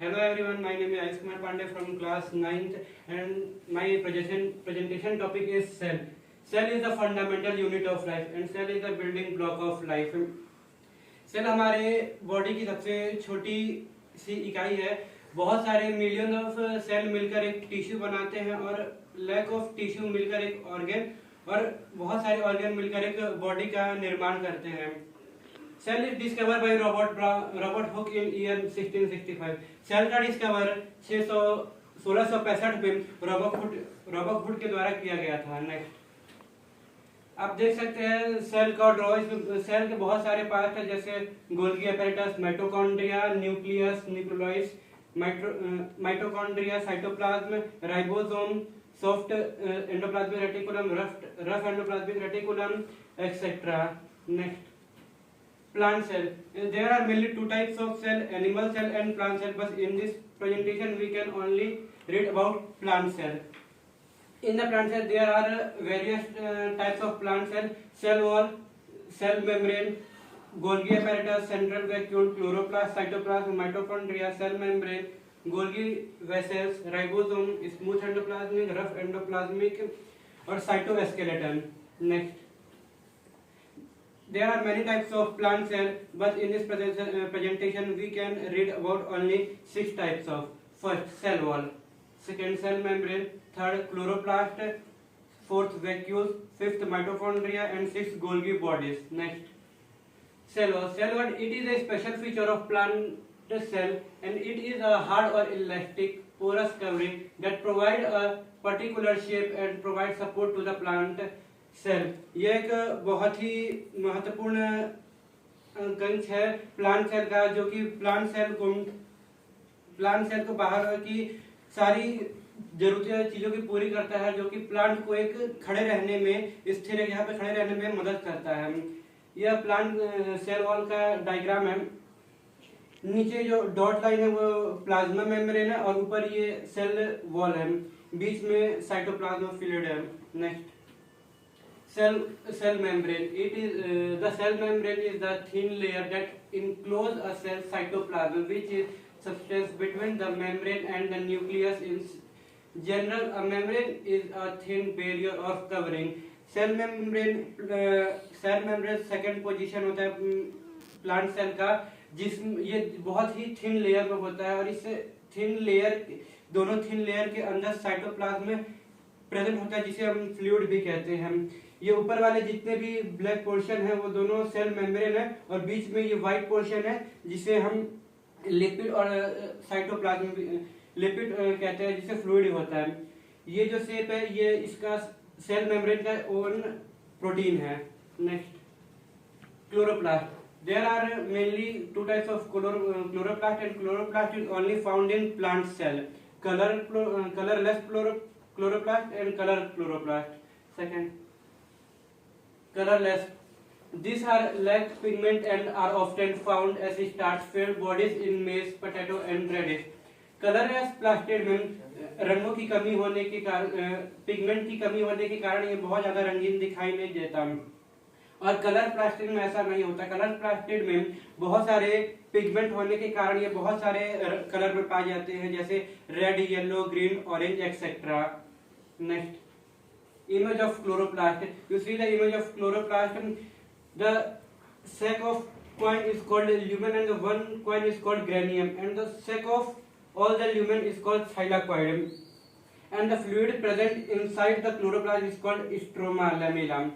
Hello everyone, my name is Ayush Kumar Pandey from class 9th and my presentation topic is cell. Cell is the fundamental unit of life and cell is the building block of life. Cell हमारे body की सबसे छोटी सी इकाई है। बहुत सारे million of cell मिलकर एक टिश्यू बनाते हैं और लैक ऑफ टिश्यू मिलकर एक ऑर्गन और बहुत सारे ऑर्गन मिलकर एक बॉडी का निर्माण करते हैं। Cell is discover by Robert Hooke in year 1665। Cell का डिस्कवर 1665 में रॉबर्ट हुक के द्वारा किया गया था। नेक्स्ट आप देख सकते हैं सेल का ड्रॉ। इसमें सेल के बहुत सारे पार्ट हैं जैसे Golgi apparatus, mitochondria, nucleus, nucleoids, mitochondria, cytoplasm, ribosome, soft endoplasmic reticulum, rough endoplasmic reticulum etcetera. Next plant cell. There are mainly two types of cell, animal cell and plant cell, but in this presentation we can only read about plant cell. In the plant cell there are various types of plant cell: cell wall, cell membrane, Golgi apparatus, central vacuole, chloroplast, cytoplasm, mitochondria, cell membrane, Golgi vessels, ribosome, smooth endoplasmic, rough endoplasmic और cytoskeleton. Next, there are many types of plant cell, but in this presentation we can read about only 6 types of. First, cell wall, second, cell membrane, third, chloroplast, fourth, vacuole, fifth, mitochondria and sixth, Golgi bodies. Next, cell wall. Cell wall, it is a special feature of plant cell and it is a hard or elastic porous covering that provide a particular shape and provide support to the plant cell. ये एक बहुत ही महत्वपूर्ण अंश है plant cell का, जो कि plant cell को बाहर की सारी जरूरतें चीजों की पूरी करता है, जो कि प्लांट को एक खड़े रहने में, स्थिर यहाँ पे खड़े रहने में मदद करता है। यह प्लांट सेल वॉल का डायग्राम है। नीचे जो डॉट लाइन है वो प्लाज्मा मेम्ब्रेन है और ऊपर ये सेल वॉल है, बीच में साइटोप्लाज्म फ्लूइड है। Next, cell membrane. It is the cell membrane is the thin layer that enclose a cell cytoplasm, which is substance between the membrane and the nucleus. In general, a membrane is a thin barrier of covering. Cell membrane second position होता है plant cell का, जिसमें ये बहुत ही thin layer में होता है और इस दोनों थिन लेयर के अंदर साइटोप्लाज्म में प्रेजेंट होता है, जिसे हम फ्लूइड भी कहते हैं। ये ऊपर वाले जितने भी ब्लैक पोर्शन है वो दोनों सेल मेम्ब्रेन है और बीच में ये व्हाइट पोर्शन है जिसे हम लिपिड और साइटोप्लाज्म लिपिड कहते हैं, जिसे फ्लूइड होता है। ये जो शेप है ये इसका सेल मेम्ब्रेन का ओन प्रोटीन है। Next, chloroplast. There are mainly two types of chloroplast and chloroplast is only found in plant cell. Colorless chloroplast and color chloroplast. Second, colorless. These are lack pigment and are often found as starch-filled bodies in maize, potato and radish. Colourless plastid में रंगों की कमी होने के कारण, pigment की कमी होने के कारण ये बहुत ज्यादा रंगीन दिखाई नहीं देता और कलर प्लास्टिड में ऐसा नहीं होता। कलर प्लास्टिड में बहुत सारे पिगमेंट होने के कारण ये बहुत सारे कलर में पाए जाते हैं, जैसे red, yellow, green, orange etcetera. Next, image of chloroplast. You see the image of chloroplast. The sac of coin is called lumen and the one coin is called granium, and the sac of all the lumen is called thylakoid, and the fluid present inside the chloroplast is called stroma lamella,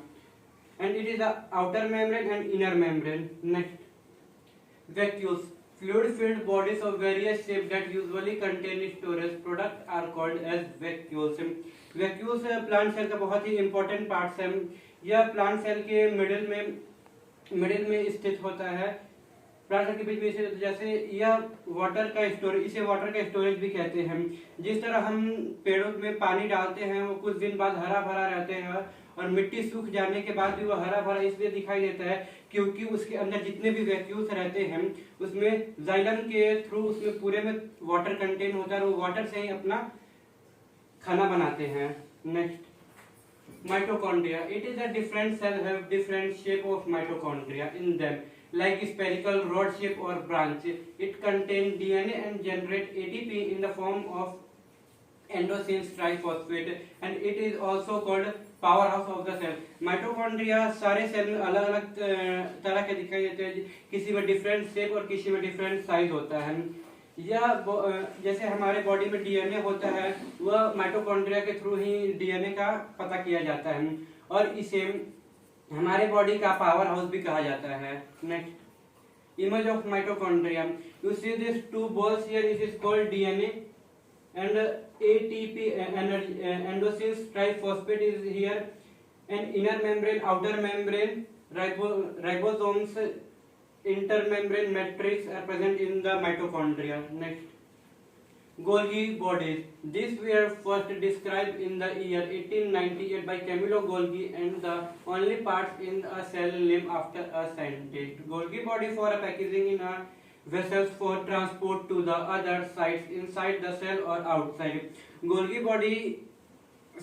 and it is the outer membrane and inner membrane. Next, vacuoles. Fluid filled bodies of various shapes that usually contain storage products are called as vacuoles. Vacuoles plant cell का बहुत ही important part है। यह plant cell के middle में स्थित होता है, plant cell के बीच में स्थित, जैसे यह वाटर का स्टोरेज, इसे वाटर का स्टोरेज भी कहते हैं। जिस तरह हम पेड़ों में पानी डालते हैं वो कुछ दिन बाद हरा भरा रहते हैं और मिट्टी सूख जाने के बाद भी वो हरा भरा इसलिए दिखाई देता है क्योंकि उसके अंदर जितने भी वैक्यूल्स रहते हैं उसमें जाइलम के थ्रू उसमें पूरे में वाटर कंटेन होता है और वो वाटर से ही अपना खाना बनाते हैं। Next, mitochondria. It is a different cell have different shape of mitochondria in them. like spherical, rod shape or branch. It contains DNA and generate ATP in the form of endocynes triphosphate and it is also called powerhouse of the cell. Mitochondria सारे cell में अलग अलग तरह के दिखाई देते हैं, किसी में डिफरेंट शेप और किसी में डिफरेंट साइज होता है। या जैसे हमारे बॉडी में डीएनए होता है, वह माइटोकॉन्ड्रिया के थ्रू ही डीएनए का पता किया जाता है और इसे हमारे बॉडी का पावर हाउस भी कहा जाता है। Next, image of mitochondria. You see this two balls here, it is called DNA and ATP endocynes triphosphate is here and inner membrane, outer membrane, ribosomes, intermembrane matrix are present in the mitochondria. Next, Golgi bodies. These were first described in the year 1898 by Camillo Golgi and the only parts in a cell named after a scientist. Golgi body for a packaging in a vessels for transport to the other sites inside the cell or outside. Golgi body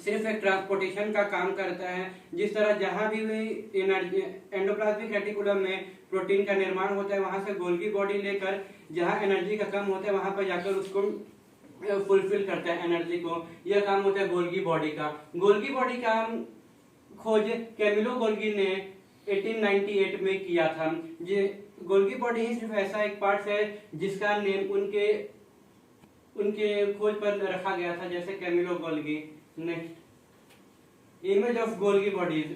सिर्फ एक transportation का काम करता है, जिस तरह जहां भी एनर्जी एंडोप्लाज्मिक रेटिकुलम में प्रोटीन का निर्माण होता है, वहां से गोल्गी बॉडी लेकर जहां एनर्जी का कम होता है वहां पर जाकर उसको फुलफिल करता है एनर्जी को। यह काम होता है गोल्गी बॉडी का। गोल्गी बॉडी का खोज कैमिलो गोल्गी ने 1898 में किया था। गोल्गी बॉडी ही सिर्फ ऐसा एक पार्ट है जिसका नेम उनके खोज पर रखा गया था, जैसे Camillo Golgi. Next, image of Golgi bodies.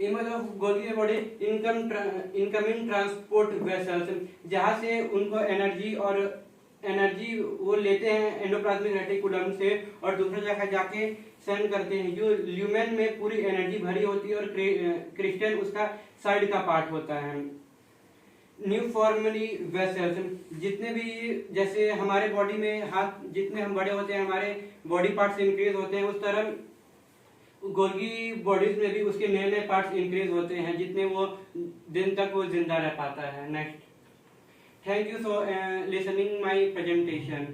Image of Golgi body incoming transport vessels, जहां से उनको एनर्जी वो लेते हैं एंडोप्लाज्मिक रेटिकुलम से और दूसरी जगह जाके सेंड करते हैं। जो ल्यूमेन में पूरी एनर्जी भरी होती है और क्रिस्टल उसका साइड का पार्ट होता है। न्यू फॉर्मली वेसल्स, जितने भी जैसे हमारे बॉडी में हाथ जितने हम बड़े होते हैं, हमारे बॉडी पार्ट्स इंक्रीज होते हैं, उस तरह गोल्गी बॉडीज में भी उसके नए नए पार्ट्स इंक्रीज होते हैं जितने वो दिन तक वो जिंदा रह पाता है। Next, thank you for listening my presentation.